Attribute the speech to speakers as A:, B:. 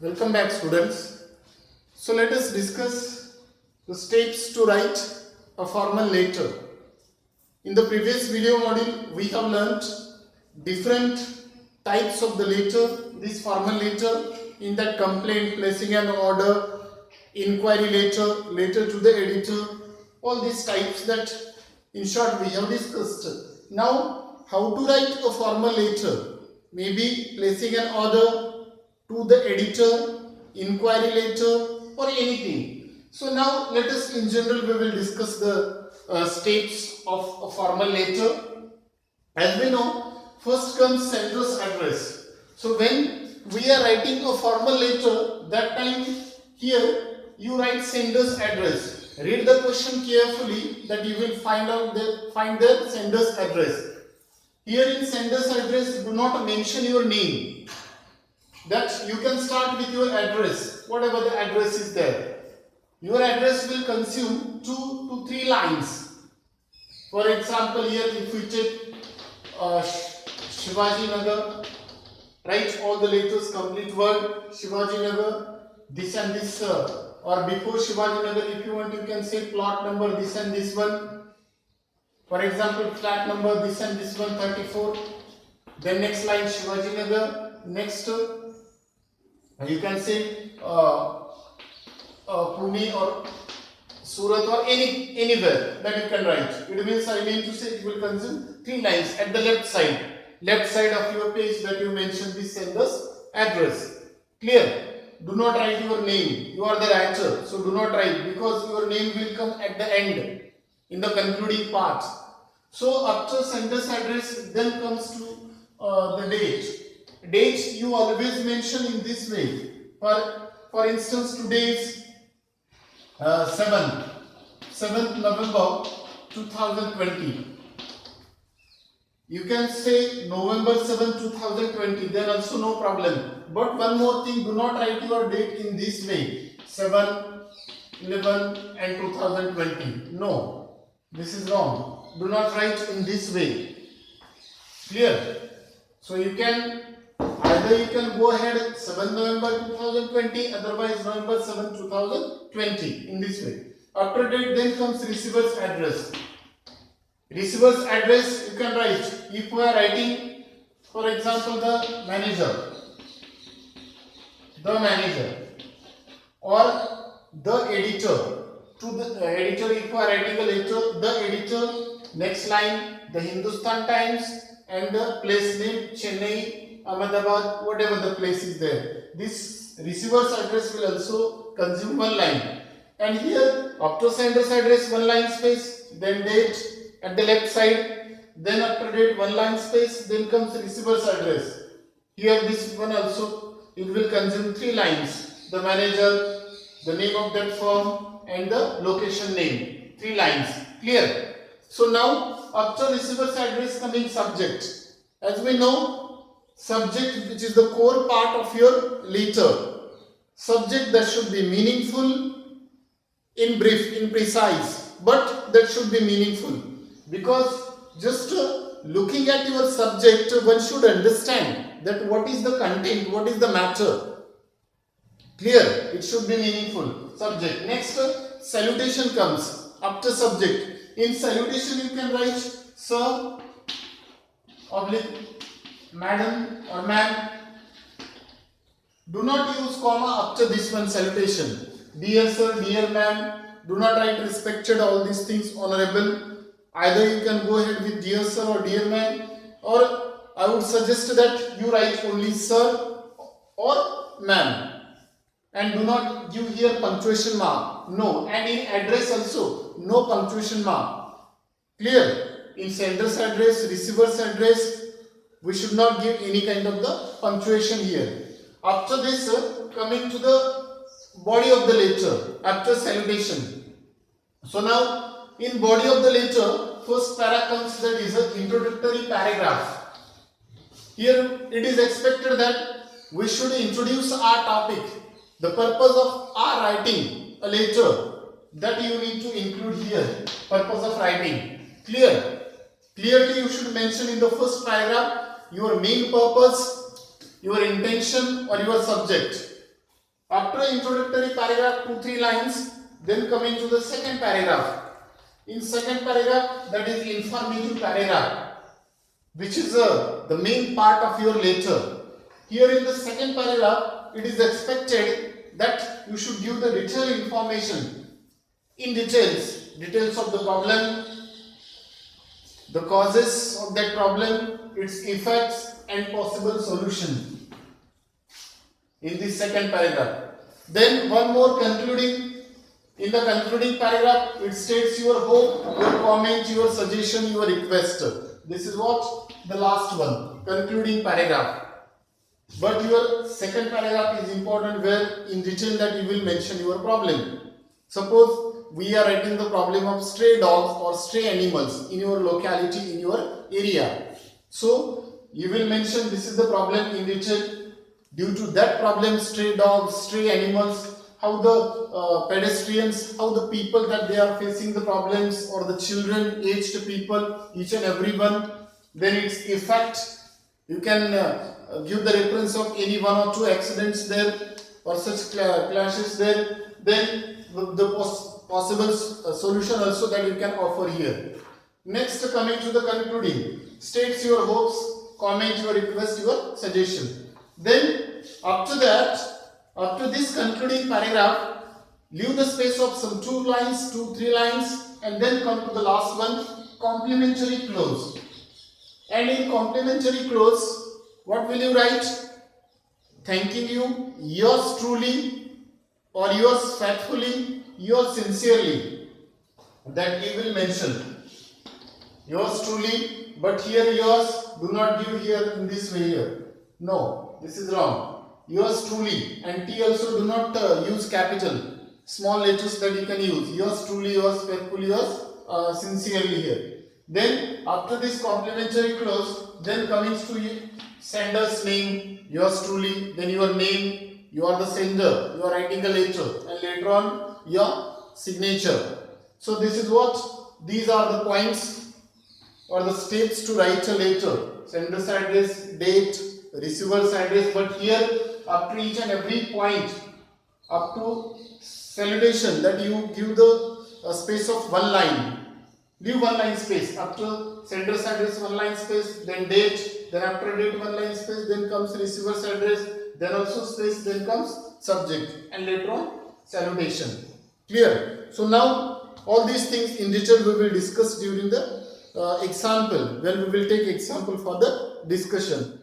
A: Welcome back, students. So let us discuss the steps to write a formal letter. In the previous video module, we have learnt different types of the letter, this formal letter, in that complaint, placing an order, inquiry letter, letter to the editor, all these types that in short we have discussed. Now, how to write a formal letter? Maybe placing an order to the editor, inquiry letter, or anything. So now let us, in general, we will discuss the steps of a formal letter. As we know, first comes sender's address. So when we are writing a formal letter, that time here you write sender's address. Read the question carefully, that you will find the sender's address. Here in sender's address, do not mention your name. That you can start with your address, whatever the address is there. Your address will consume 2 to 3 lines. For example, here if we take Shivaji Nagar, write all the letters, complete word, Shivaji Nagar, this and this, or before Shivaji Nagar, if you want, you can say plot number, this and this one. For example, flat number, this and this one, 34. Then next line, Shivaji Nagar. Next, you can say Pune or Surat or anywhere that you can write. It means, I mean to say, it will consume 3 lines at the left side of your page, that you mention the sender's address. Clear? Do not write your name. You are the writer, so do not write, because your name will come at the end, in the concluding part. So after sender's address, then comes to the date. Date you always mention in this way. For instance, today is 7th November 2020. You can say November 7, 2020, then also no problem. But one more thing, do not write your date in this way, 7, 11 and 2020. No, this is wrong. Do not write in this way. Clear? So you can either go ahead 7 November 2020, otherwise November 7, 2020, in this way. After date, then comes receiver's address. Receiver's address you can write. If we are writing, for example, the manager, or the editor. To the editor, if we are writing a letter, the editor. Next line, the Hindustan Times, and the place name, Chennai, Ahmedabad, whatever the place is there. This receiver's address will also consume 1 line. And here, after sender's address, 1 line space, then date at the left side, then after date, 1 line space, then comes receiver's address. Here, this one also, it will consume 3 lines. The manager, the name of that firm, and the location name. 3 lines. Clear? So now, after receiver's address, coming subject. As we know, subject, which is the core part of your letter. Subject that should be meaningful, in brief, in precise, but that should be meaningful. Because just looking at your subject, one should understand that what is the content, what is the matter. Clear? It should be meaningful. Subject. Next, salutation comes after subject. In salutation, you can write sir, oblique, madam or ma'am. Do not use comma after this one, salutation. Dear sir, dear ma'am. Do not write respected, all these things, honorable. Either you can go ahead with dear sir or dear ma'am, or I would suggest that you write only sir or ma'am. And do not give here punctuation mark. No. And in address also, no punctuation mark. Clear? In sender's address, receiver's address, we should not give any kind of the punctuation here. After this, coming to the body of the letter, after salutation. So now, in body of the letter, first para comes, that is an introductory paragraph. Here, it is expected that we should introduce our topic. The purpose of our writing a letter, that you need to include here. Purpose of writing. Clear? Clearly you should mention in the first paragraph your main purpose, your intention or your subject. After introductory paragraph, 2-3 lines, then coming to the second paragraph. In second paragraph, that is informative paragraph, which is the main part of your letter. Here in the second paragraph, it is expected that you should give the detailed information in details of the problem, the causes of that problem, its effects and possible solution in the second paragraph. Then one more concluding. In the concluding paragraph, it states your hope, your comment, your suggestion, your request. This is what the last one, concluding paragraph. But your second paragraph is important, where in detail that you will mention your problem. Suppose we are writing the problem of stray dogs or stray animals in your locality, in your area. So you will mention this is the problem in detail. Due to that problem, stray dogs, stray animals, how the pedestrians, how the people that they are facing the problems, or the children, aged people, each and everyone, then its effect. You can give the reference of any 1 or 2 accidents there or such clashes there. Then the possible solution also that you can offer here. Next, coming to the concluding, states your hopes, comment, your request, your suggestion. Then after that, after this concluding paragraph, leave the space of some 2 lines, 2-3 lines, and then come to the last one, complimentary clause. And in complimentary clause, what will you write? Thanking you, yours truly, or yours faithfully, yours sincerely. That you will mention. Yours truly, but here yours, do not give here in this way here. No, this is wrong. Yours truly, and T also do not use capital. Small letters that you can use. Yours truly, yours faithfully, yours sincerely here. Then after this complimentary clause, then comes to you, sender's name, yours truly, then your name, you are the sender, you are writing a letter, and later on your signature. So this is what, these are the points or the steps to write a letter. Sender's address, date, receiver's address, but here after each and every point, up to salutation, that you give the space of 1 line. Leave 1 line space. After sender's address, 1 line space, then date, then after date 1 line space, then comes receiver's address, then also space, then comes subject, and later on salutation. Clear? So now all these things in detail we will discuss during the example, when we will take example for the discussion.